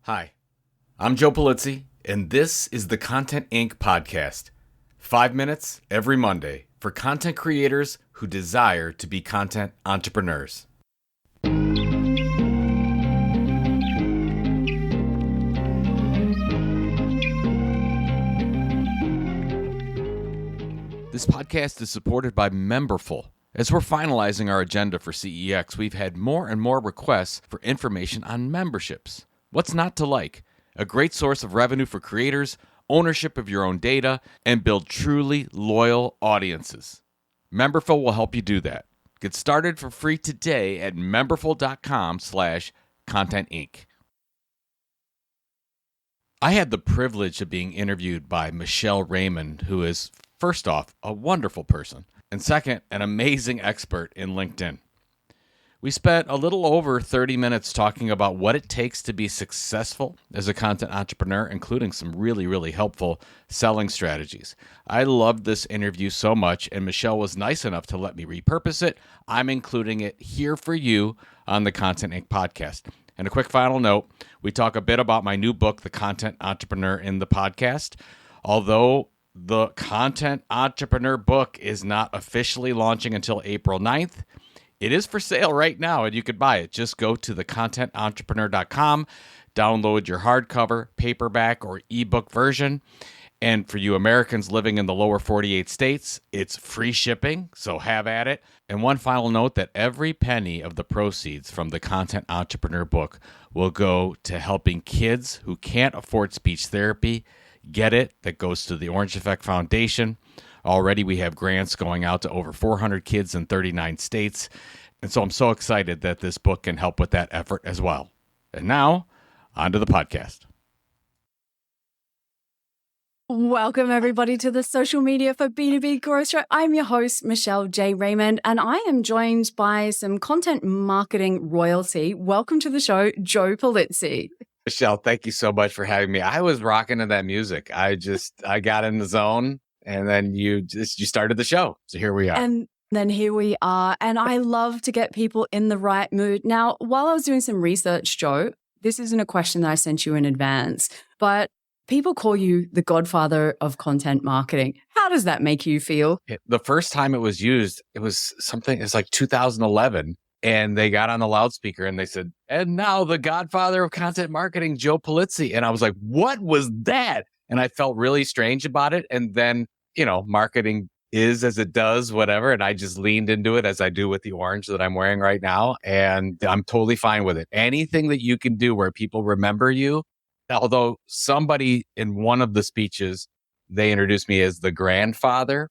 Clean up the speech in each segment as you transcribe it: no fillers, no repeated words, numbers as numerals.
Hi, I'm Joe Polizzi, and this is the Content Inc. podcast. 5 minutes every Monday for content creators who desire to be content entrepreneurs. This podcast is supported by Memberful. As we're finalizing our agenda for CEX, we've had more and more requests for information on memberships. What's not to like? A great source of revenue for creators, ownership of your own data, and build truly loyal audiences. Memberful will help you do that. Get started for free today at memberful.com/contentinc. I had the privilege of being interviewed by Michelle Raymond, who is, first off, a wonderful person, and second, an amazing expert in LinkedIn. We spent a little over 30 minutes talking about what it takes to be successful as a content entrepreneur, including some really helpful selling strategies. I loved this interview so much, and Michelle was nice enough to let me repurpose it. I'm including it here for you on the Content Inc. podcast. And a quick final note, we talk a bit about my new book, The Content Entrepreneur, in the podcast. Although the Content Entrepreneur book is not officially launching until April 9th, it is for sale right now, and you could buy it. Just go to thecontententrepreneur.com, download your hardcover, paperback, or ebook version. And for you Americans living in the lower 48 states, it's free shipping, so have at it. And one final note that every penny of the proceeds from the Content Entrepreneur book will go to helping kids who can't afford speech therapy get it. That goes to the Orange Effect Foundation. Already we have grants going out to over 400 kids in 39 states. And so I'm so excited that this book can help with that effort as well. And now, on to the podcast. Welcome, everybody, to the Social Media for B2B Growth Show. I'm your host, Michelle J. Raymond, and I am joined by some content marketing royalty. Welcome to the show, Joe Polizzi. Michelle, thank you so much for having me. I was rocking to that music. I got in the zone. And then you started the show. So here we are. And then here we are. And I love to get people in the right mood. Now, while I was doing some research, Joe, this isn't a question that I sent you in advance, but people call you the godfather of content marketing. How does that make you feel? The first time it was used, it's like 2011. And they got on the loudspeaker and they said, and now the godfather of content marketing, Joe Polizzi. And I was like, what was that? And I felt really strange about it. And then, marketing is as it does, whatever. And I just leaned into it as I do with the orange that I'm wearing right now. And I'm totally fine with it. Anything that you can do where people remember you. Although somebody in one of the speeches, they introduced me as the grandfather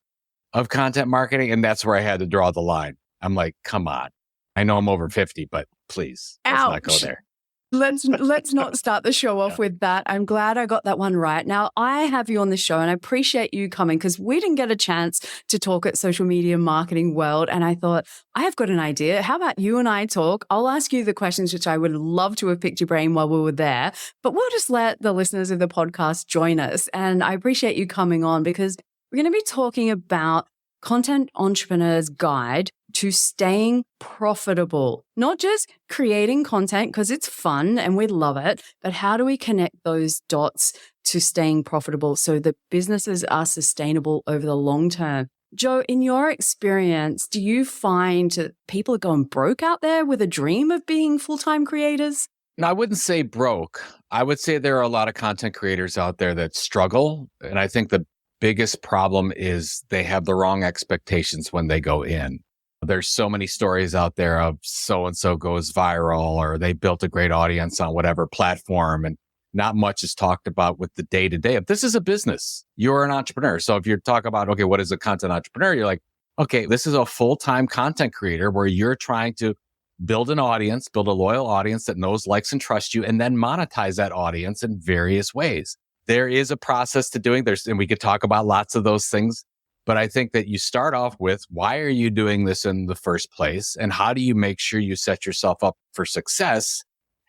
of content marketing. And that's where I had to draw the line. I'm like, come on. I know I'm over 50, but please, let's not go there. Let's not start the show off with that. I'm glad I got that one right. Now, I have you on the show and I appreciate you coming because we didn't get a chance to talk at Social Media Marketing World. And I thought, I have got an idea. How about you and I talk? I'll ask you the questions, which I would love to have picked your brain while we were there. But we'll just let the listeners of the podcast join us. And I appreciate you coming on because we're going to be talking about Content Entrepreneur's Guide to Staying Profitable. Not just creating content because it's fun and we love it, but how do we connect those dots to staying profitable so that businesses are sustainable over the long term? Joe, in your experience, do you find that people are going broke out there with a dream of being full-time creators? No, I wouldn't say broke. I would say there are a lot of content creators out there that struggle. And I think the biggest problem is they have the wrong expectations when they go in. There's so many stories out there of so-and-so goes viral or they built a great audience on whatever platform and not much is talked about with the day-to-day. If this is a business, you're an entrepreneur. So if you're talking about, okay, what is a content entrepreneur? You're like, okay, this is a full-time content creator where you're trying to build an audience, build a loyal audience that knows, likes, and trusts you, and then monetize that audience in various ways. There is a process to doing this, and we could talk about lots of those things. But I think that you start off with, why are you doing this in the first place? And how do you make sure you set yourself up for success?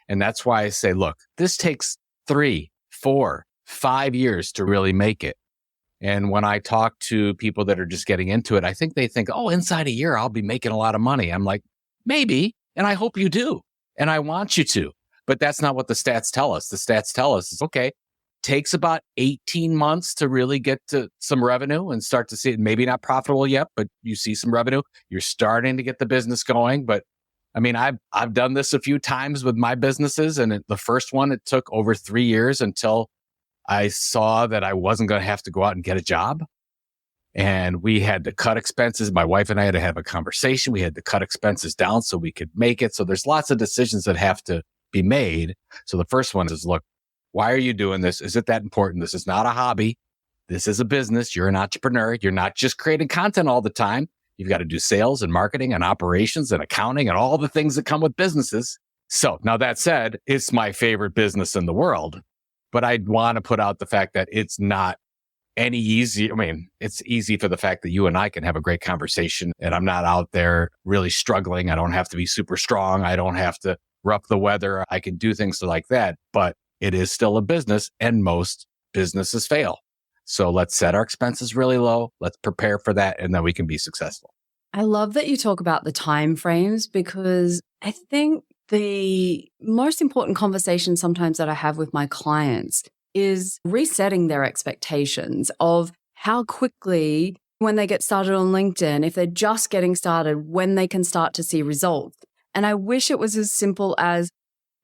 And that's why I say, look, this takes 3, 4, 5 years to really make it. And when I talk to people that are just getting into it, I think they think, oh, inside a year, I'll be making a lot of money. I'm like, maybe. And I hope you do. And I want you to. But that's not what the stats tell us. The stats tell us, is, okay, takes about 18 months to really get to some revenue and start to see it. Maybe not profitable yet, but you see some revenue. You're starting to get the business going. But I mean, I've done this a few times with my businesses. And the first one, it took over 3 years until I saw that I wasn't going to have to go out and get a job. And we had to cut expenses. My wife and I had to have a conversation. We had to cut expenses down so we could make it. So there's lots of decisions that have to be made. So the first one is, look, why are you doing this? Is it that important? This is not a hobby. This is a business. You're an entrepreneur. You're not just creating content all the time. You've got to do sales and marketing and operations and accounting and all the things that come with businesses. So now that said, it's my favorite business in the world, but I want to put out the fact that it's not any easy. I mean, it's easy for the fact that you and I can have a great conversation and I'm not out there really struggling. I don't have to be super strong. I don't have to rough the weather. I can do things like that, but it is still a business and most businesses fail. So let's set our expenses really low. Let's prepare for that. And then we can be successful. I love that you talk about the time frames, because I think the most important conversation sometimes that I have with my clients is resetting their expectations of how quickly, when they get started on LinkedIn, if they're just getting started, when they can start to see results. And I wish it was as simple as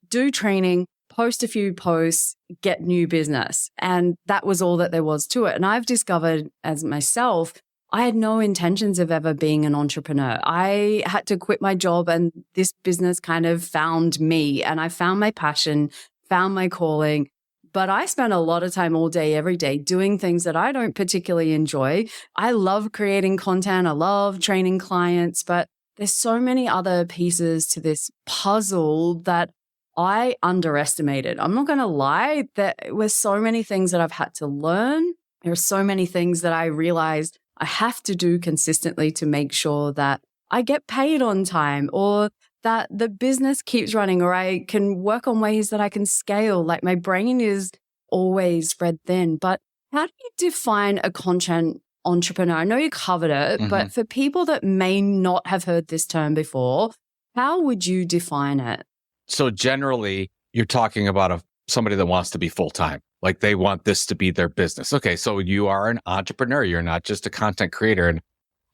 do training, post a few posts, get new business. And that was all that there was to it. And I've discovered as myself, I had no intentions of ever being an entrepreneur. I had to quit my job and this business kind of found me, and I found my passion, found my calling. But I spent a lot of time all day, every day doing things that I don't particularly enjoy. I love creating content. I love training clients, but there's so many other pieces to this puzzle that I underestimated. I'm not going to lie, there were so many things that I've had to learn. There are so many things that I realized I have to do consistently to make sure that I get paid on time, or that the business keeps running, or I can work on ways that I can scale. Like my brain is always spread thin. But how do you define a content entrepreneur? I know you covered it, but for people that may not have heard this term before, how would you define it? So generally, you're talking about somebody that wants to be full-time. Like they want this to be their business. Okay, so you are an entrepreneur. You're not just a content creator. And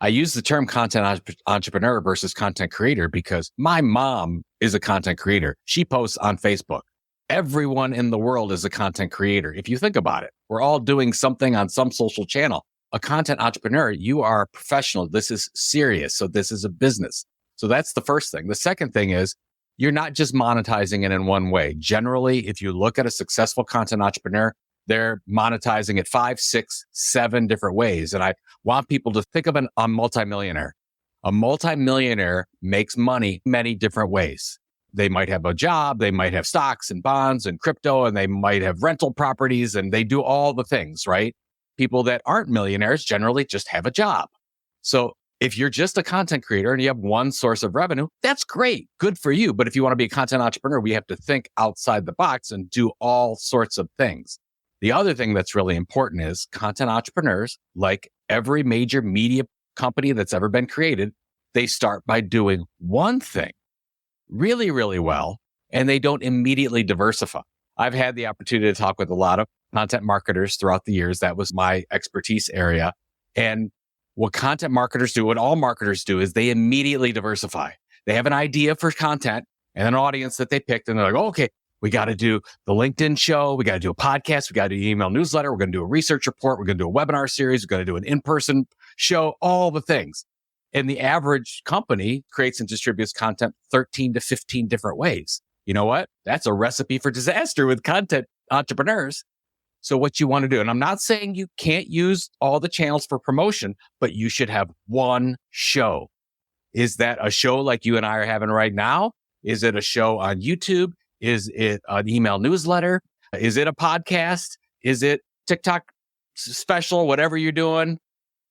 I use the term content entrepreneur versus content creator because my mom is a content creator. She posts on Facebook. Everyone in the world is a content creator. If you think about it, we're all doing something on some social channel. A content entrepreneur, you are a professional. This is serious. So this is a business. So that's the first thing. The second thing is you're not just monetizing it in one way. Generally, if you look at a successful content entrepreneur, they're monetizing it 5, 6, 7 different ways. And I want people to think of a multimillionaire. A multimillionaire makes money many different ways. They might have a job, they might have stocks and bonds and crypto, and they might have rental properties, and they do all the things, right? People that aren't millionaires generally just have a job. So if you're just a content creator and you have one source of revenue, that's great. Good for you. But if you want to be a content entrepreneur, we have to think outside the box and do all sorts of things. The other thing that's really important is content entrepreneurs, like every major media company that's ever been created, they start by doing one thing really, really well, and they don't immediately diversify. I've had the opportunity to talk with a lot of content marketers throughout the years. That was my expertise area. And what content marketers do, what all marketers do, is they immediately diversify. They have an idea for content and an audience that they picked, and they're like, oh, okay, we got to do the LinkedIn show. We got to do a podcast. We got to do an email newsletter. We're going to do a research report. We're going to do a webinar series. We're going to do an in-person show, all the things. And the average company creates and distributes content 13 to 15 different ways. You know what? That's a recipe for disaster with content entrepreneurs. So what you want to do, and I'm not saying you can't use all the channels for promotion, but you should have one show. Is that a show like you and I are having right now? Is it a show on YouTube? Is it an email newsletter? Is it a podcast? Is it TikTok special, whatever you're doing?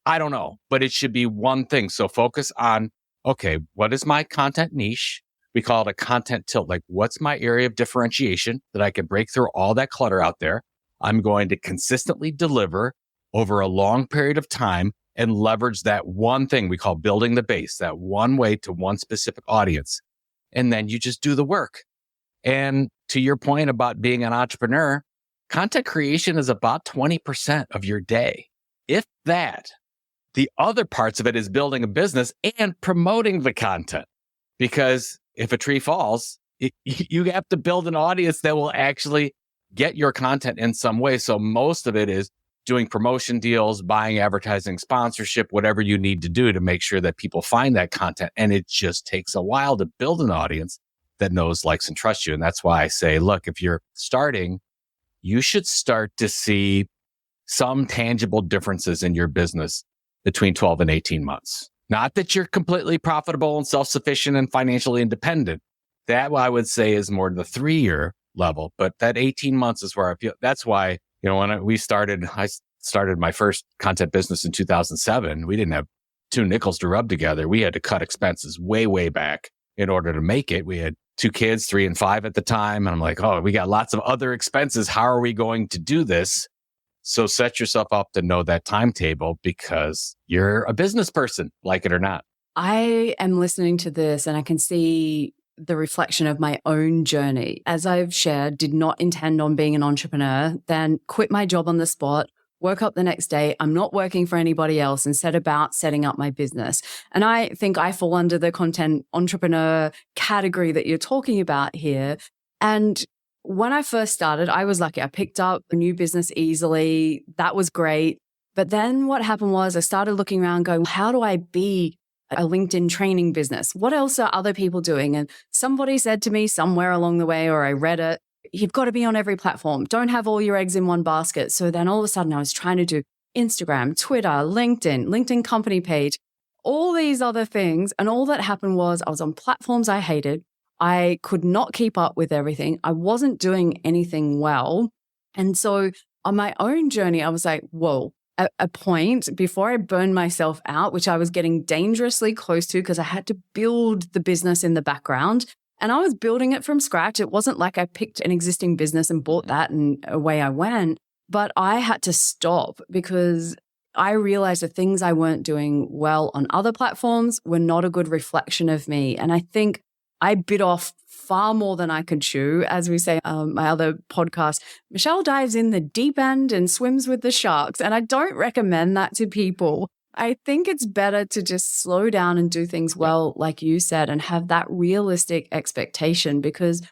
I don't know, but it should be one thing. So focus on, okay, what is my content niche? We call it a content tilt. Like, what's my area of differentiation that I can break through all that clutter out there? I'm going to consistently deliver over a long period of time and leverage that one thing we call building the base, that one way to one specific audience. And then you just do the work. And to your point about being an entrepreneur, content creation is about 20% of your day. If that, the other parts of it is building a business and promoting the content. Because if a tree falls, you have to build an audience that will actually get your content in some way. So most of it is doing promotion deals, buying advertising, sponsorship, whatever you need to do to make sure that people find that content. And it just takes a while to build an audience that knows, likes, and trusts you. And that's why I say, look, if you're starting, you should start to see some tangible differences in your business between 12 and 18 months. Not that you're completely profitable and self-sufficient and financially independent. That I would say is more the 3-year level, but that 18 months is where I feel. That's why, when I started my first content business in 2007. We didn't have 2 nickels to rub together. We had to cut expenses way, way back in order to make it. We had 2 kids, 3 and 5 at the time. And I'm like, oh, we got lots of other expenses. How are we going to do this? So set yourself up to know that timetable because you're a business person, like it or not. I am listening to this and I can see the reflection of my own journey. As I've shared, did not intend on being an entrepreneur, then quit my job on the spot, woke up the next day, I'm not working for anybody else, and set about setting up my business. And I think I fall under the content entrepreneur category that you're talking about here. And when I first started, I was lucky. I picked up a new business easily. That was great. But then what happened was I started looking around going, how do I be a LinkedIn training business? What else are other people doing? And somebody said to me somewhere along the way, or I read it, you've got to be on every platform. Don't have all your eggs in one basket. So then all of a sudden I was trying to do Instagram, Twitter, LinkedIn company page, all these other things. And all that happened was I was on platforms I hated. I could not keep up with everything. I wasn't doing anything well. And so on my own journey, I was like, whoa, at a point before I burned myself out, which I was getting dangerously close to because I had to build the business in the background. And I was building it from scratch. It wasn't like I picked an existing business and bought that and away I went. But I had to stop because I realized the things I weren't doing well on other platforms were not a good reflection of me. And I think I bit off far more than I could chew. As we say, my other podcast, Michelle dives in the deep end and swims with the sharks. And I don't recommend that to people. I think it's better to just slow down and do things well, like you said, and have that realistic expectation, because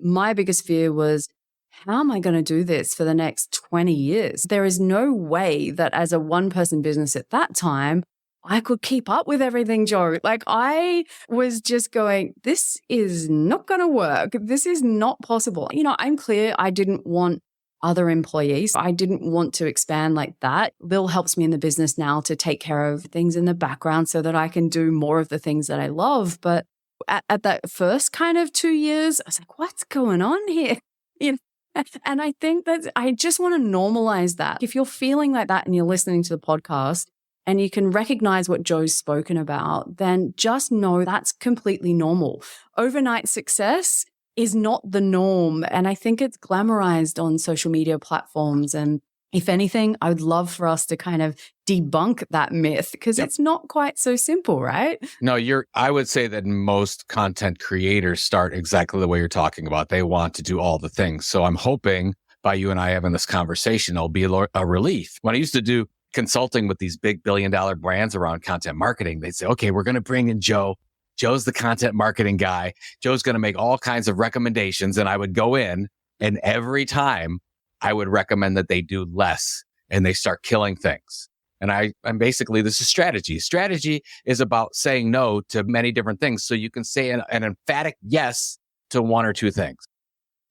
my biggest fear was, how am I going to do this for the next 20 years? There is no way that as a one-person business at that time, I could keep up with everything, Joe. Like I was just going, this is not going to work. This is not possible. I'm clear I didn't want other employees. I didn't want to expand like that. Lil helps me in the business now to take care of things in the background so that I can do more of the things that I love. But at that first kind of 2 years, I was like, what's going on here? And I think that I just want to normalize that. If you're feeling like that and you're listening to the podcast, and you can recognize what Joe's spoken about, then just know that's completely normal. Overnight success is not the norm. And I think it's glamorized on social media platforms. And if anything, I would love for us to kind of debunk that myth because it's not quite so simple, right? No, I would say that most content creators start exactly the way you're talking about. They want to do all the things. So I'm hoping by you and I having this conversation, it'll be a relief. When I used to do consulting with these big billion-dollar brands around content marketing, they'd say, okay, we're going to bring in Joe. Joe's the content marketing guy. Joe's going to make all kinds of recommendations. And I would go in and every time I would recommend that they do less and they start killing things. And I'm basically, this is strategy. Strategy is about saying no to many different things. So you can say an emphatic yes to 1 or 2 things.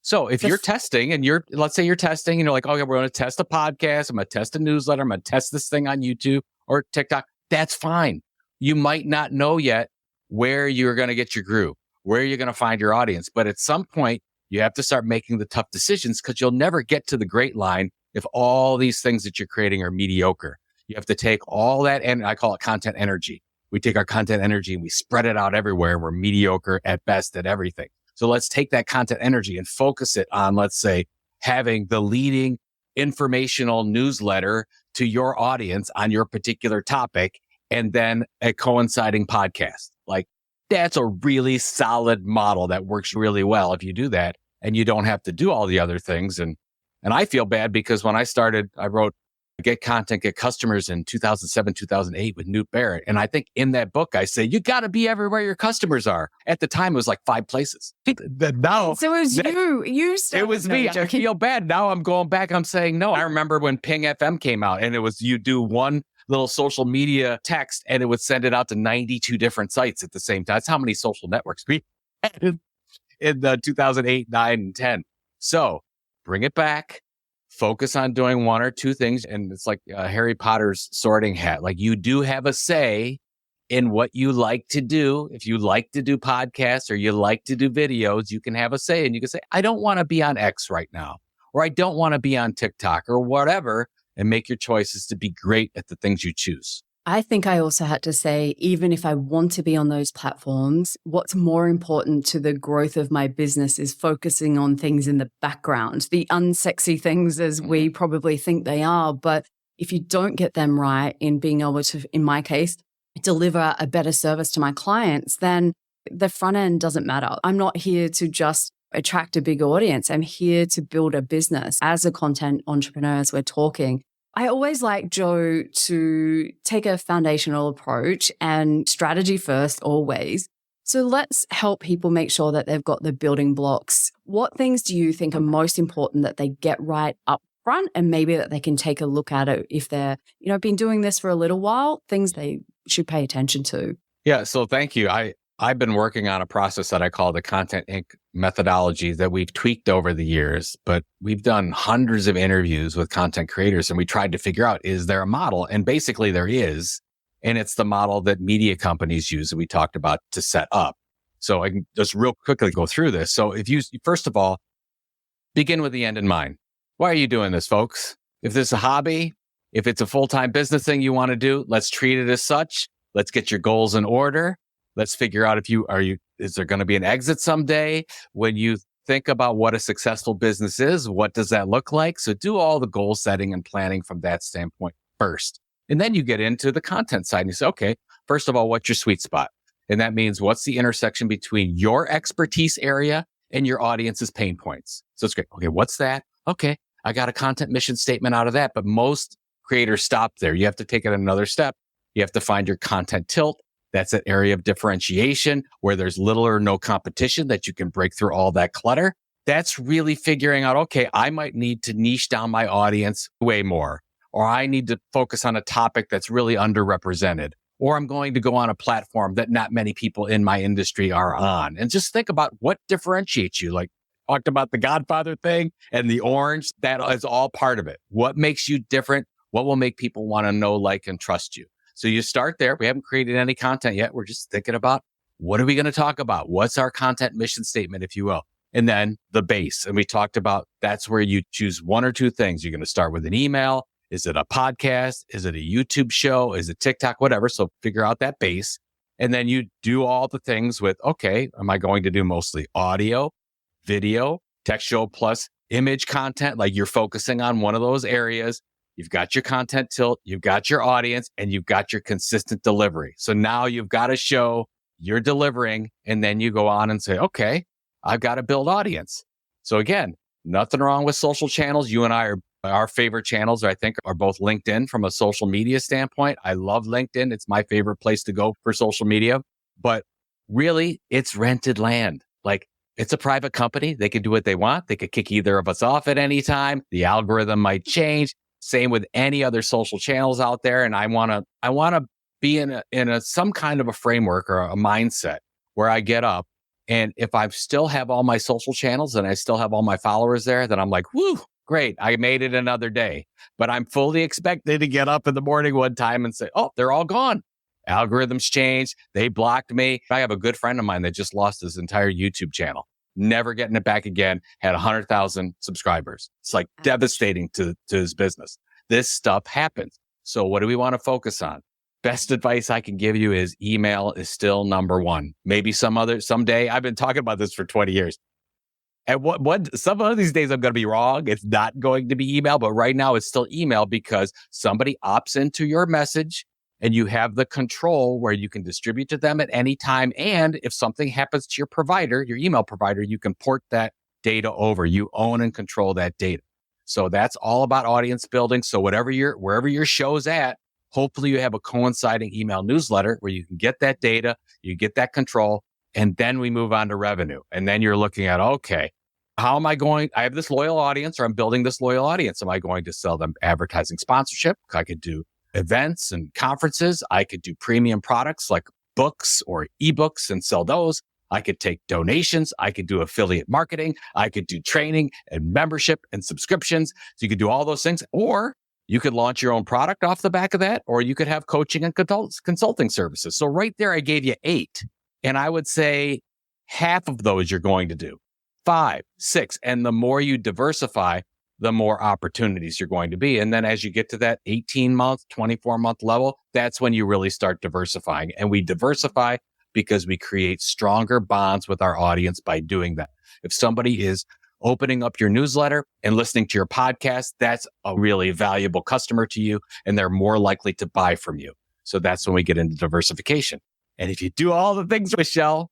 So if you're testing and let's say you're testing and you're like, okay, we're going to test a podcast. I'm going to test a newsletter. I'm going to test this thing on YouTube or TikTok. That's fine. You might not know yet where you're going to get your groove, where you're going to find your audience. But at some point, you have to start making the tough decisions because you'll never get to the great line if all these things that you're creating are mediocre. You have to take all that, and I call it content energy. We take our content energy and we spread it out everywhere. And we're mediocre at best at everything. So let's take that content energy and focus it on, let's say, having the leading informational newsletter to your audience on your particular topic, and then a coinciding podcast. Like that's a really solid model that works really well if you do that. and you don't have to do all the other things. And I feel bad because when I started, I wrote Get Content, Get Customers in 2007, 2008 with Newt Barrett. And I think in that book, I say, you got to be everywhere your customers are. At the time, it was like 5 places. Now, so it was you started. It was me. I feel bad. Now I'm going back. I'm saying, no, I remember when Ping FM came out and it was, you do one little social media text and it would send it out to 92 different sites at the same time. That's how many social networks we had in the 2008, 9, and 10. So bring it back. Focus on doing 1 or 2 things. And it's like Harry Potter's sorting hat. Like, you do have a say in what you like to do. If you like to do podcasts or you like to do videos, you can have a say and you can say, I don't want to be on X right now, or I don't want to be on TikTok or whatever, and make your choices to be great at the things you choose. I think I also had to say, even if I want to be on those platforms, what's more important to the growth of my business is focusing on things in the background, the unsexy things as we probably think they are. But if you don't get them right in being able to, in my case, deliver a better service to my clients, then the front end doesn't matter. I'm not here to just attract a big audience. I'm here to build a business. As a content entrepreneur, as we're talking, I always like, Joe, to take a foundational approach and strategy first always. So let's help people make sure that they've got the building blocks. What things do you think are most important that they get right up front, and maybe that they can take a look at it if they're, been doing this for a little while, things they should pay attention to? Yeah. So thank you. I've been working on a process that I call the Content Inc. methodology that we've tweaked over the years, but we've done hundreds of interviews with content creators and we tried to figure out, is there a model? And basically there is. And it's the model that media companies use that we talked about to set up. So I can just real quickly go through this. So if you, first of all, begin with the end in mind. Why are you doing this, folks? If this is a hobby, if it's a full-time business thing you want to do, let's treat it as such. Let's get your goals in order. Let's figure out is there going to be an exit someday? When you think about what a successful business is, what does that look like? So do all the goal setting and planning from that standpoint first. And then you get into the content side and you say, okay, first of all, what's your sweet spot? And that means what's the intersection between your expertise area and your audience's pain points? So it's great. Okay, what's that? Okay, I got a content mission statement out of that, but most creators stop there. You have to take it another step. You have to find your content tilt. That's an area of differentiation where there's little or no competition that you can break through all that clutter. That's really figuring out, okay, I might need to niche down my audience way more, or I need to focus on a topic that's really underrepresented, or I'm going to go on a platform that not many people in my industry are on. And just think about what differentiates you. Like talked about the Godfather thing and the orange, that is all part of it. What makes you different? What will make people want to know, like, and trust you? So you start there. We haven't created any content yet. We're just thinking about, what are we going to talk about? What's our content mission statement, if you will? And then the base. And we talked about that's where you choose 1 or 2 things. You're going to start with an email. Is it a podcast? Is it a YouTube show? Is it TikTok? Whatever. So figure out that base. And then you do all the things with, okay, am I going to do mostly audio, video, textual plus image content? Like you're focusing on one of those areas. You've got your content tilt, you've got your audience, and you've got your consistent delivery. So now you've got to show you're delivering, and then you go on and say, okay, I've got to build audience. So again, nothing wrong with social channels. You and I are, our favorite channels, I think, are both LinkedIn from a social media standpoint. I love LinkedIn. It's my favorite place to go for social media. But really, it's rented land. Like, it's a private company. They can do what they want. They could kick either of us off at any time. The algorithm might change. Same with any other social channels out there. And I want to be in some kind of a framework or a mindset where I get up. And if I still have all my social channels and I still have all my followers there, then I'm like, woo, great. I made it another day. But I'm fully expected to get up in the morning one time and say, oh, they're all gone. Algorithms changed. They blocked me. I have a good friend of mine that just lost his entire YouTube channel. Never getting it back again, had 100,000 subscribers. It's like devastating to his business. This stuff happens. So what do we want to focus on? Best advice I can give you is email is still number 1. Maybe someday, I've been talking about this for 20 years. And some of these days I'm going to be wrong. It's not going to be email, but right now it's still email because somebody opts into your message and you have the control where you can distribute to them at any time. And if something happens to your provider, your email provider, you can port that data over. You own and control that data. So that's all about audience building. So wherever your show's at, hopefully you have a coinciding email newsletter where you can get that data, you get that control, and then we move on to revenue. And then you're looking at, okay, how am I going? I have this loyal audience, or I'm building this loyal audience. Am I going to sell them advertising sponsorship? I could do events and conferences. I could do premium products like books or ebooks and sell those. I could take donations. I could do affiliate marketing. I could do training and membership and subscriptions. So you could do all those things, or you could launch your own product off the back of that, or you could have coaching and consulting services. So right there, I gave you 8. And I would say half of those you're going to do, 5, 6. And the more you diversify, the more opportunities you're going to be. And then as you get to that 18-month, 24-month level, that's when you really start diversifying. And we diversify because we create stronger bonds with our audience by doing that. If somebody is opening up your newsletter and listening to your podcast, that's a really valuable customer to you, and they're more likely to buy from you. So that's when we get into diversification. And if you do all the things, Michelle,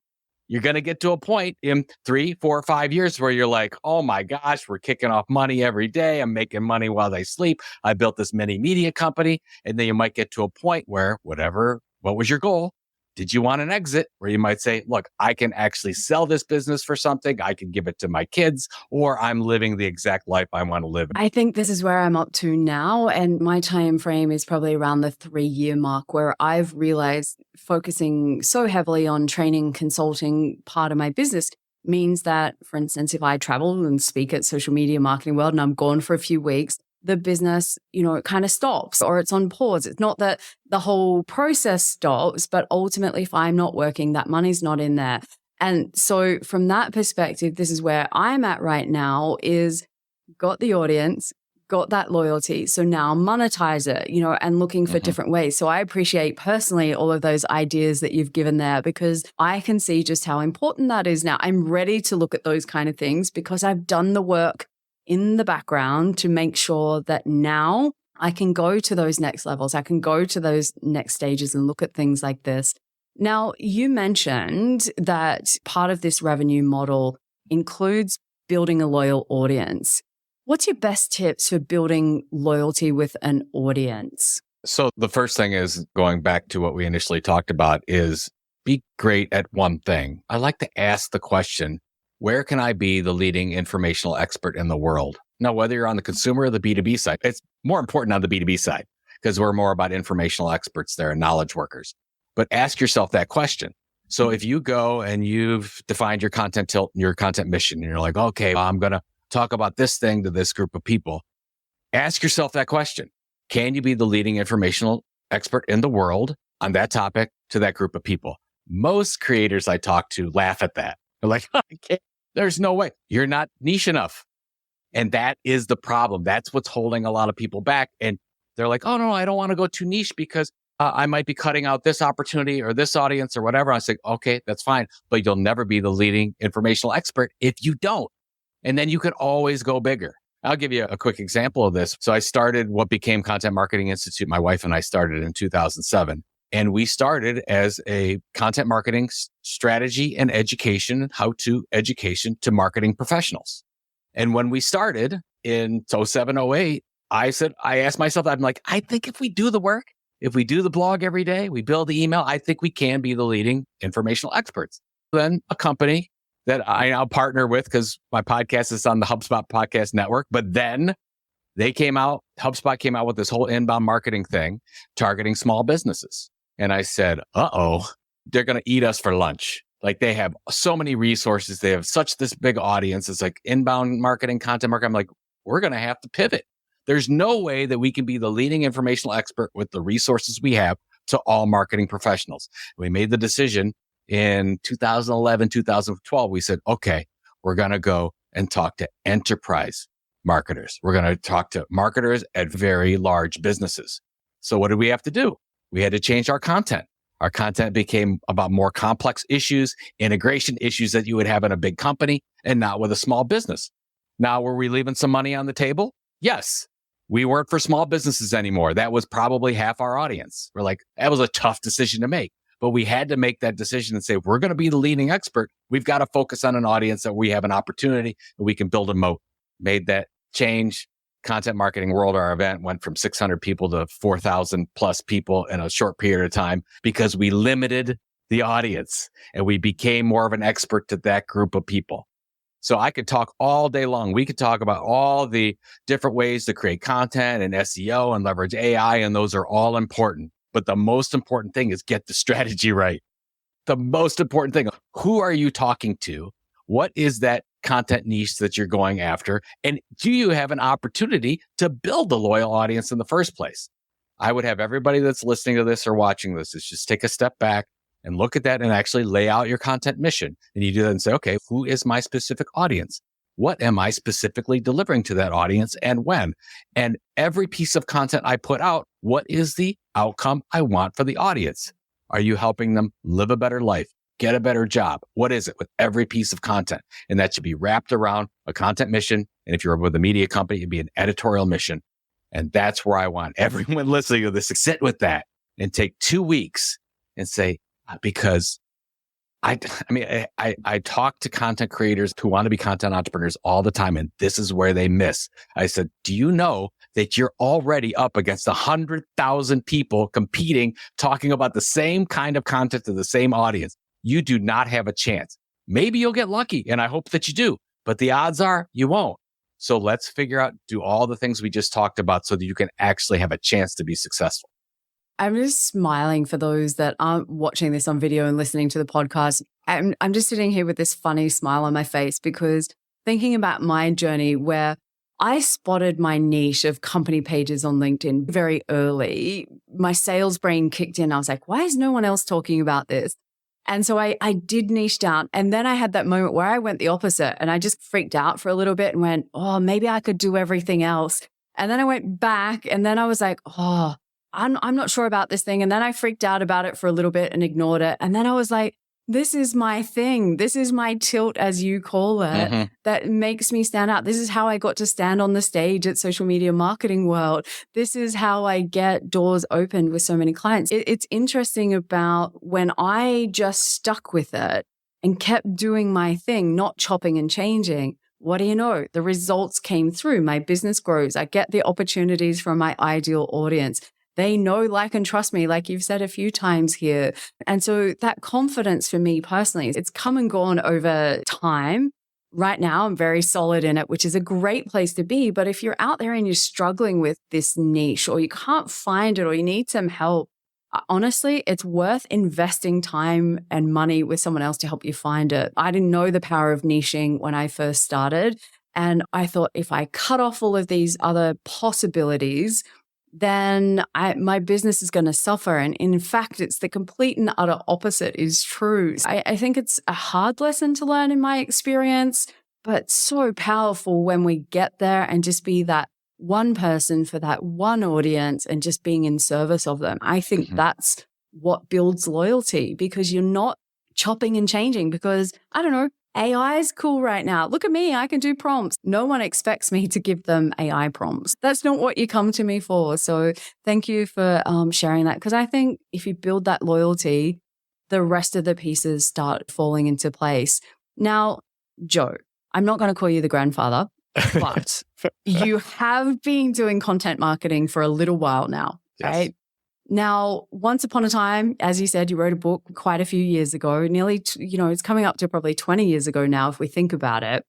you're going to get to a point in 3, 4, 5 years where you're like, oh my gosh, we're kicking off money every day. I'm making money while they sleep. I built this mini media company. And then you might get to a point where what was your goal? Did you want an exit where you might say, look, I can actually sell this business for something. I can give it to my kids, or I'm living the exact life I want to live. I think this is where I'm up to now. And my time frame is probably around the 3-year mark, where I've realized focusing so heavily on training, consulting part of my business means that, for instance, if I travel and speak at Social Media Marketing World and I'm gone for a few weeks, the business, it kind of stops or it's on pause. It's not that the whole process stops, but ultimately, if I'm not working, that money's not in there. And so from that perspective, this is where I'm at right now, is got the audience, got that loyalty. So now monetize it, and looking for different ways. So I appreciate personally all of those ideas that you've given there, because I can see just how important that is now. I'm ready to look at those kind of things because I've done the work in the background to make sure that now I can go to those next levels. I can go to those next stages and look at things like this. Now, you mentioned that part of this revenue model includes building a loyal audience. What's your best tips for building loyalty with an audience? So the first thing is, going back to what we initially talked about, is be great at one thing. I like to ask the question, where can I be the leading informational expert in the world? Now, whether you're on the consumer or the B2B side, it's more important on the B2B side because we're more about informational experts there and knowledge workers. But ask yourself that question. So if you go and you've defined your content tilt, your content mission, and you're like, okay, well, I'm going to talk about this thing to this group of people. Ask yourself that question. Can you be the leading informational expert in the world on that topic to that group of people? Most creators I talk to laugh at that. They're like, I can't. There's no way. You're not niche enough. And that is the problem. That's what's holding a lot of people back. And they're like, oh, no, I don't want to go too niche because I might be cutting out this opportunity or this audience or whatever. I say, okay, that's fine. But you'll never be the leading informational expert if you don't. And then you can always go bigger. I'll give you a quick example of this. So I started what became Content Marketing Institute. My wife and I started in 2007. And we started as a content marketing strategy and education, how-to education to marketing professionals. And when we started in 07, 08, I asked myself, I'm like, I think if we do the work, if we do the blog every day, we build the email, I think we can be the leading informational experts. Then a company that I now partner with, because my podcast is on the HubSpot Podcast Network, but then HubSpot came out with this whole inbound marketing thing targeting small businesses. And I said, they're going to eat us for lunch. Like, they have so many resources. They have this big audience. It's like inbound marketing, content marketing. I'm like, we're going to have to pivot. There's no way that we can be the leading informational expert with the resources we have to all marketing professionals. We made the decision in 2011, 2012. We said, okay, we're going to go and talk to enterprise marketers. We're going to talk to marketers at very large businesses. So what did we have to do? We had to change our content. Our content became about more complex issues, integration issues that you would have in a big company and not with a small business. Now, were we leaving some money on the table? Yes. We weren't for small businesses anymore. That was probably half our audience. We're like, that was a tough decision to make. But we had to make that decision and say, if we're going to be the leading expert, we've got to focus on an audience that we have an opportunity and we can build a moat. Made that change. Content Marketing World, our event, went from 600 people to 4,000 plus people in a short period of time because we limited the audience and we became more of an expert to that group of people. So I could talk all day long. We could talk about all the different ways to create content and SEO and leverage AI, and those are all important. But the most important thing is get the strategy right. The most important thing, who are you talking to? What is that content niche that you're going after? And do you have an opportunity to build a loyal audience in the first place? I would have everybody that's listening to this or watching this is just take a step back and look at that and actually lay out your content mission. And you do that and say, okay, who is my specific audience? What am I specifically delivering to that audience and when? And every piece of content I put out, what is the outcome I want for the audience? Are you helping them live a better life, get a better job? What is it with every piece of content? And that should be wrapped around a content mission. And if you're with a media company, it'd be an editorial mission. And that's where I want everyone listening to this to sit with that and take 2 weeks and say, because I talk to content creators who want to be content entrepreneurs all the time, and this is where they miss. I said, do you know that you're already up against 100,000 people competing, talking about the same kind of content to the same audience? You do not have a chance. Maybe you'll get lucky, and I hope that you do, but the odds are you won't. So let's figure out, do all the things we just talked about so that you can actually have a chance to be successful. I'm just smiling for those that aren't watching this on video and listening to the podcast. I'm just sitting here with this funny smile on my face because thinking about my journey where I spotted my niche of company pages on LinkedIn very early. My sales brain kicked in. I was like, why is no one else talking about this? And so I did niche down. And then I had that moment where I went the opposite and I just freaked out for a little bit and went, oh, maybe I could do everything else. And then I went back and then I was like, oh, I'm not sure about this thing. And then I freaked out about it for a little bit and ignored it. And then I was like, this is my thing. This is my tilt, as you call it, that makes me stand out. This is how I got to stand on the stage at Social Media Marketing World. This is how I get doors opened with so many clients. It's interesting about when I just stuck with it and kept doing my thing, not chopping and changing. What do you know? The results came through. My business grows. I get the opportunities from my ideal audience. They know, like, and trust me, like you've said a few times here. And so that confidence for me personally, it's come and gone over time. Right now, I'm very solid in it, which is a great place to be. But if you're out there and you're struggling with this niche or you can't find it or you need some help, honestly, it's worth investing time and money with someone else to help you find it. I didn't know the power of niching when I first started. And I thought if I cut off all of these other possibilities, then my business is going to suffer. And in fact, it's the complete and utter opposite is true. I think it's a hard lesson to learn in my experience, but so powerful when we get there and just be that one person for that one audience and just being in service of them. I think that's what builds loyalty because you're not chopping and changing because, I don't know, AI is cool right now. Look at me. I can do prompts. No one expects me to give them AI prompts. That's not what you come to me for. So thank you for sharing that. Because I think if you build that loyalty, the rest of the pieces start falling into place. Now, Joe, I'm not going to call you the grandfather, but you have been doing content marketing for a little while now, right? Now, once upon a time, as you said, you wrote a book quite a few years ago, nearly, it's coming up to probably 20 years ago now, if we think about it.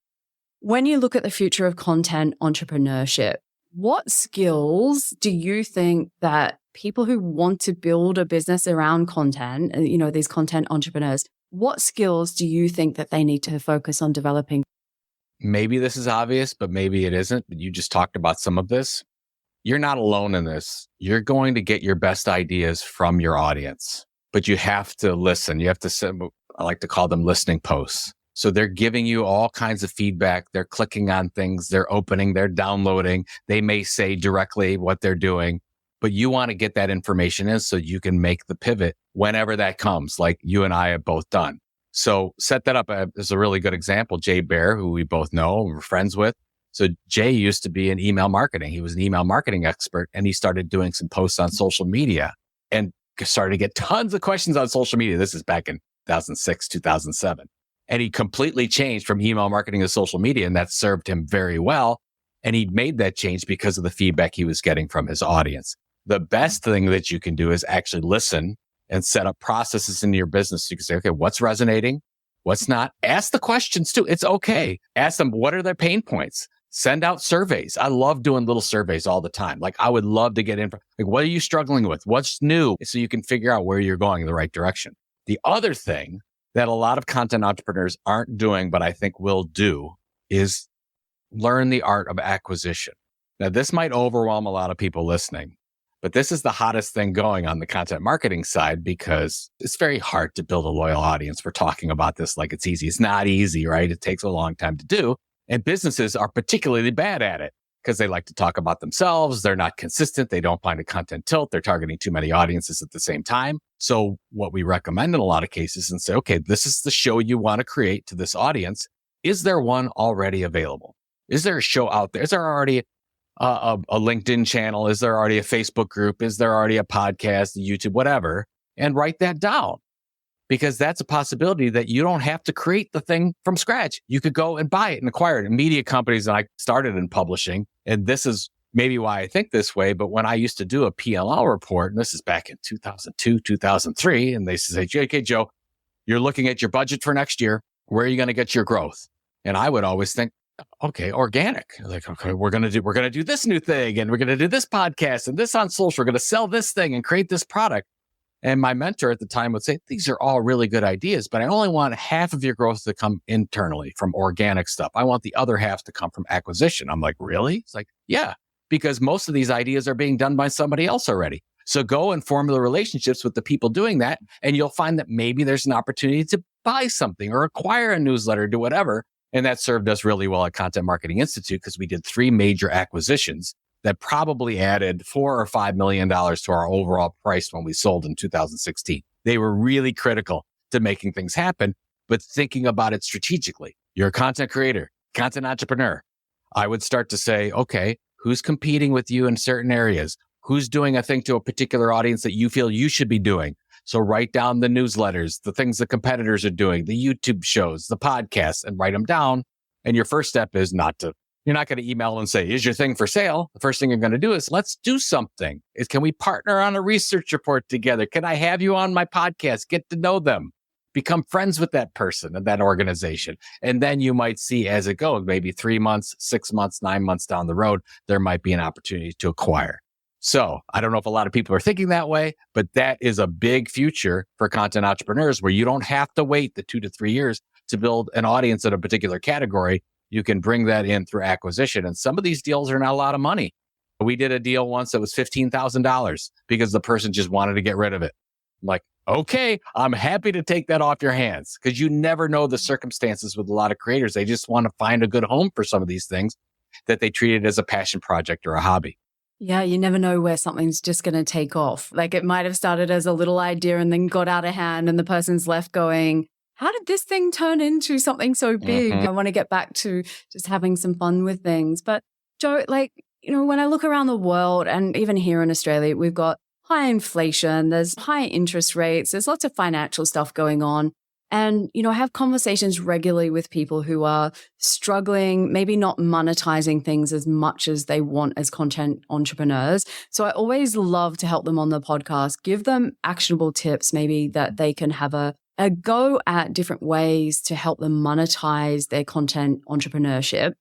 When you look at the future of content entrepreneurship, what skills do you think that people who want to build a business around content, these content entrepreneurs, what skills do you think that they need to focus on developing? Maybe this is obvious, but maybe it isn't. But you just talked about some of this. You're not alone in this. You're going to get your best ideas from your audience, but you have to listen. You have to send, I like to call them listening posts. So they're giving you all kinds of feedback. They're clicking on things. They're opening, they're downloading. They may say directly what they're doing, but you want to get that information in so you can make the pivot whenever that comes, like you and I have both done. So set that up as a really good example. Jay Bear, who we both know, we're friends with. So Jay used to be in email marketing. He was an email marketing expert and he started doing some posts on social media and started to get tons of questions on social media. This is back in 2006, 2007. And he completely changed from email marketing to social media, and that served him very well. And he made that change because of the feedback he was getting from his audience. The best thing that you can do is actually listen and set up processes into your business. So you can say, okay, what's resonating? What's not? Ask the questions too. It's okay. Ask them, what are their pain points? Send out surveys. I love doing little surveys all the time. Like, I would love to get in. Like, what are you struggling with? What's new? So you can figure out where you're going in the right direction. The other thing that a lot of content entrepreneurs aren't doing, but I think will do, is learn the art of acquisition. Now, this might overwhelm a lot of people listening, but this is the hottest thing going on the content marketing side because it's very hard to build a loyal audience. We're talking about this like it's easy. It's not easy, right? It takes a long time to do. And businesses are particularly bad at it because they like to talk about themselves. They're not consistent. They don't find a content tilt. They're targeting too many audiences at the same time. So what we recommend in a lot of cases and say, okay, this is the show you want to create to this audience. Is there one already available? Is there a show out there? Is there already a LinkedIn channel? Is there already a Facebook group? Is there already a podcast, YouTube, whatever? And write that down, because that's a possibility that you don't have to create the thing from scratch. You could go and buy it and acquire it. And media companies, and I started in publishing, and this is maybe why I think this way, but when I used to do a P&L report, and this is back in 2002, 2003, and they say, okay, Joe, you're looking at your budget for next year. Where are you going to get your growth? And I would always think, okay, organic. Like, okay, we're going to do this new thing, and we're going to do this podcast and this on social. We're going to sell this thing and create this product. And my mentor at the time would say, these are all really good ideas, but I only want half of your growth to come internally from organic stuff. I want the other half to come from acquisition. I'm like, really? It's like, yeah, because most of these ideas are being done by somebody else already. So go and form the relationships with the people doing that. And you'll find that maybe there's an opportunity to buy something or acquire a newsletter, do whatever. And that served us really well at Content Marketing Institute because we did 3 major acquisitions that probably added $4 or $5 million to our overall price when we sold in 2016. They were really critical to making things happen, but thinking about it strategically. You're a content creator, content entrepreneur. I would start to say, okay, who's competing with you in certain areas? Who's doing a thing to a particular audience that you feel you should be doing? So write down the newsletters, the things the competitors are doing, the YouTube shows, the podcasts, and write them down. And your first step is you're not going to email and say, is your thing for sale? The first thing you're going to do is, let's do something. Can we partner on a research report together? Can I have you on my podcast? Get to know them. Become friends with that person and that organization. And then you might see as it goes, maybe 3 months, 6 months, 9 months down the road, there might be an opportunity to acquire. So I don't know if a lot of people are thinking that way, but that is a big future for content entrepreneurs where you don't have to wait the 2 to 3 years to build an audience in a particular category. You can bring that in through acquisition. And some of these deals are not a lot of money. We did a deal once that was $15,000 because the person just wanted to get rid of it. I'm like, okay, I'm happy to take that off your hands, because you never know the circumstances with a lot of creators. They just want to find a good home for some of these things that they treat it as a passion project or a hobby. Yeah, you never know where something's just going to take off. Like, it might have started as a little idea and then got out of hand, and the person's left going, how did this thing turn into something so big? I want to get back to just having some fun with things. But Joe, when I look around the world and even here in Australia, we've got high inflation, there's high interest rates, there's lots of financial stuff going on. And, I have conversations regularly with people who are struggling, maybe not monetizing things as much as they want as content entrepreneurs. So I always love to help them on the podcast, give them actionable tips, maybe that they can have a go at different ways to help them monetize their content entrepreneurship.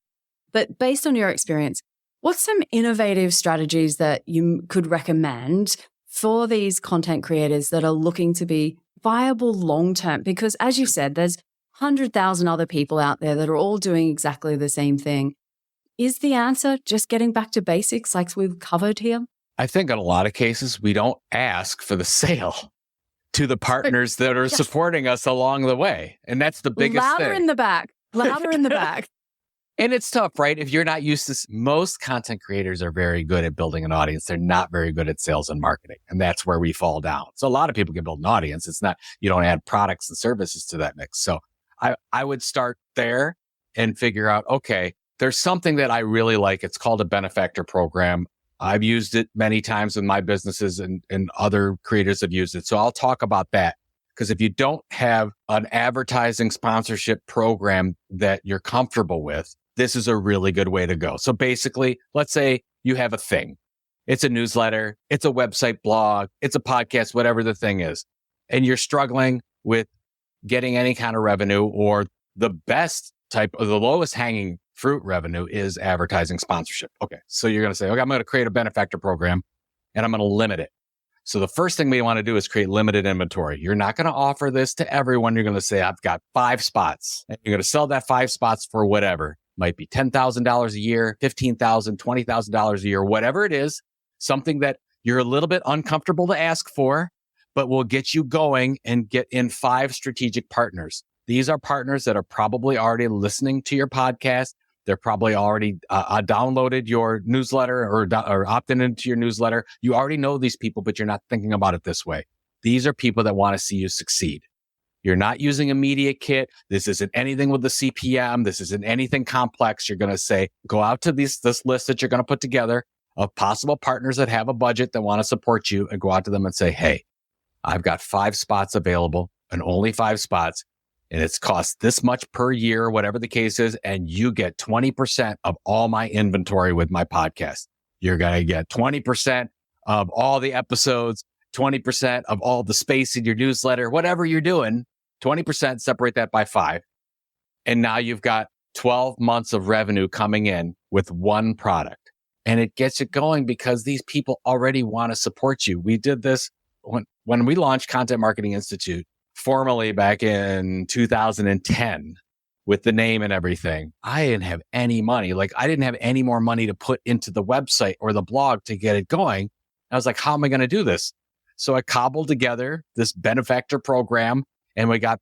But based on your experience, what's some innovative strategies that you could recommend for these content creators that are looking to be viable long-term? Because as you said, there's 100,000 other people out there that are all doing exactly the same thing. Is the answer just getting back to basics like we've covered here? I think in a lot of cases, we don't ask for the sale to the partners that are supporting us along the way. And that's the biggest thing. Louder in the back. And it's tough, right? If you're not used to, most content creators are very good at building an audience. They're not very good at sales and marketing. And that's where we fall down. So a lot of people can build an audience. It's not, you don't add products and services to that mix. So I would start there and figure out, okay, there's something that I really like. It's called a benefactor program. I've used it many times in my businesses and other creators have used it. So I'll talk about that. Because if you don't have an advertising sponsorship program that you're comfortable with, this is a really good way to go. So basically, let's say you have a thing. It's a newsletter, it's a website blog, it's a podcast, whatever the thing is. And you're struggling with getting any kind of revenue, or the best type of the lowest hanging fruit revenue is advertising sponsorship. Okay. So you're going to say, okay, I'm going to create a benefactor program and I'm going to limit it. So the first thing we want to do is create limited inventory. You're not going to offer this to everyone. You're going to say, I've got 5 spots, and you're going to sell that 5 spots for whatever. Might be $10,000 a year, $15,000, $20,000 a year, whatever it is, something that you're a little bit uncomfortable to ask for, but will get you going and get in 5 strategic partners. These are partners that are probably already listening to your podcast. They're probably already downloaded your newsletter or opted into your newsletter. You already know these people, but you're not thinking about it this way. These are people that want to see you succeed. You're not using a media kit. This isn't anything with the CPM. This isn't anything complex. You're going to say, go out to this list that you're going to put together of possible partners that have a budget that want to support you, and go out to them and say, hey, I've got 5 spots available and only 5 spots. And it's cost this much per year, whatever the case is. And you get 20% of all my inventory with my podcast. You're going to get 20% of all the episodes, 20% of all the space in your newsletter, whatever you're doing, 20%, separate that by 5. And now you've got 12 months of revenue coming in with one product. And it gets it going because these people already want to support you. We did this when we launched Content Marketing Institute, formally back in 2010 with the name and everything. I didn't have any money. Like, I didn't have any more money to put into the website or the blog to get it going. I was like, how am I going to do this? So I cobbled together this benefactor program, and we got,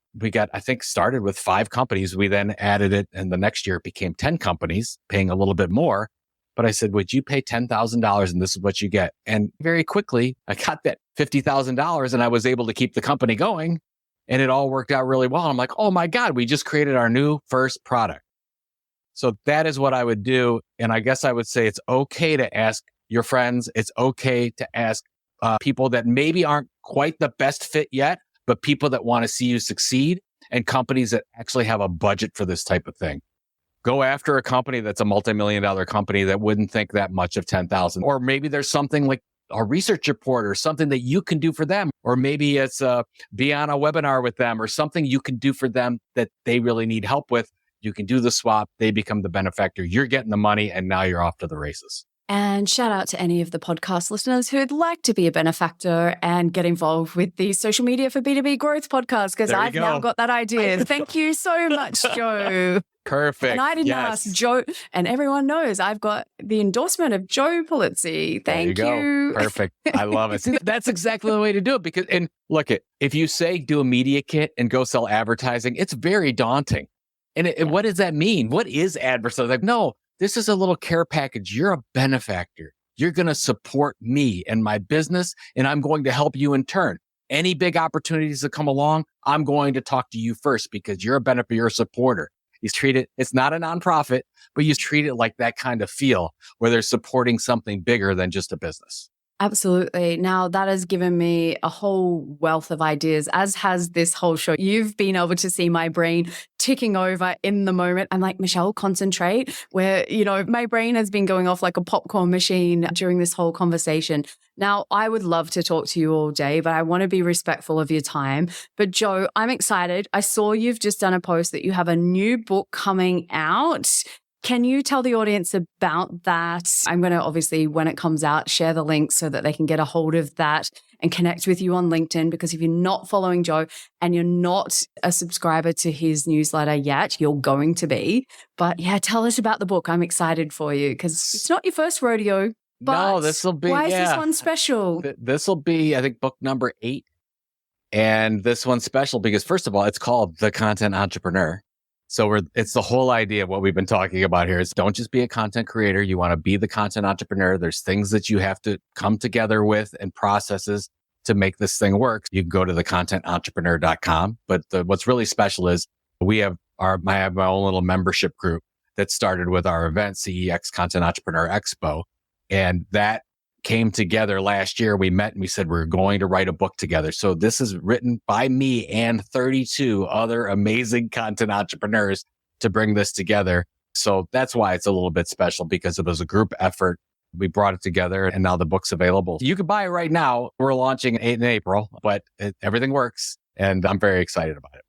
I think, started with 5 companies. We then added it, and the next year it became 10 companies paying a little bit more. But I said, would you pay $10,000 and this is what you get? And very quickly I got that $50,000 and I was able to keep the company going. And it all worked out really well. I'm like, oh my God, we just created our new first product. So that is what I would do. And I guess I would say it's okay to ask your friends. It's okay to ask people that maybe aren't quite the best fit yet, but people that want to see you succeed, and companies that actually have a budget for this type of thing. Go after a company that's a multi-million-dollar company that wouldn't think that much of 10,000. Or maybe there's something like a research report or something that you can do for them. Or maybe it's be on a webinar with them or something you can do for them that they really need help with. You can do the swap. They become the benefactor. You're getting the money, and now you're off to the races. And shout out to any of the podcast listeners who'd like to be a benefactor and get involved with the Social Media for B2B Growth podcast, because I've now got that idea. Thank you so much, Joe. Perfect. And I didn't ask Joe, and everyone knows I've got the endorsement of Joe Pulizzi. Thank you. Perfect. I love it. See, that's exactly the way to do it. Because, and look, if you say do a media kit and go sell advertising, it's very daunting. And what does that mean? What is advertising? Like, no, this is a little care package. You're a benefactor. You're going to support me and my business, and I'm going to help you in turn. Any big opportunities that come along, I'm going to talk to you first because you're a benefactor, you're a supporter. You treat it, it's not a nonprofit, but you treat it like that kind of feel where they're supporting something bigger than just a business. Absolutely. Now, that has given me a whole wealth of ideas, as has this whole show. You've been able to see my brain ticking over in the moment. I'm like, Michelle, concentrate. Where, my brain has been going off like a popcorn machine during this whole conversation. Now, I would love to talk to you all day, but I want to be respectful of your time. But Joe, I'm excited. I saw you've just done a post that you have a new book coming out. Can you tell the audience about that? I'm going to obviously, when it comes out, share the link so that they can get a hold of that and connect with you on LinkedIn. Because if you're not following Joe and you're not a subscriber to his newsletter yet, you're going to be. But yeah, tell us about the book. I'm excited for you because it's not your first rodeo. But no, this will be. Why is this one special? This will be, I think, book number 8. And this one's special because, first of all, it's called The Content Entrepreneur. So it's the whole idea of what we've been talking about here is don't just be a content creator. You want to be the content entrepreneur. There's things that you have to come together with and processes to make this thing work. You can go to thecontententrepreneur.com. But what's really special is I have my own little membership group that started with our event, CEX Content Entrepreneur Expo. And that came together last year. We met and we said, we're going to write a book together. So this is written by me and 32 other amazing content entrepreneurs to bring this together. So that's why it's a little bit special, because it was a group effort. We brought it together and now the book's available. You can buy it right now. We're launching in April, but everything works and I'm very excited about it.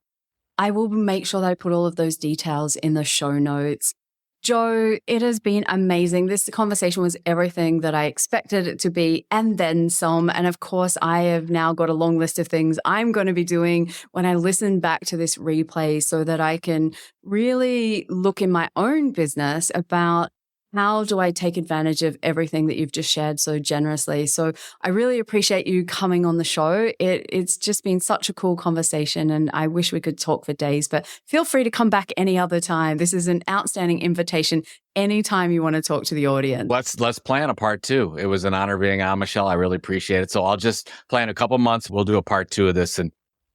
I will make sure that I put all of those details in the show notes. Joe, it has been amazing. This conversation was everything that I expected it to be and then some. And of course, I have now got a long list of things I'm going to be doing when I listen back to this replay so that I can really look in my own business about how do I take advantage of everything that you've just shared so generously. So I really appreciate you coming on the show. It's just been such a cool conversation and I wish we could talk for days, but feel free to come back any other time. This is an outstanding invitation anytime you want to talk to the audience. Let's plan a part 2. It was an honor being on, Michelle. I really appreciate it. So I'll just plan a couple months. We'll do a part 2 of this and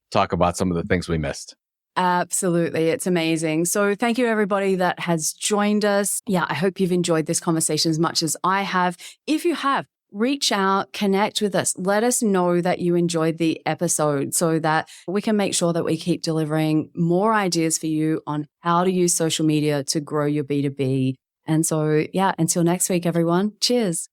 talk about some of the things we missed. Absolutely. It's amazing. So thank you, everybody that has joined us. Yeah, I hope you've enjoyed this conversation as much as I have. If you have, reach out, connect with us. Let us know that you enjoyed the episode so that we can make sure that we keep delivering more ideas for you on how to use social media to grow your B2B. And so, yeah, until next week, everyone. Cheers.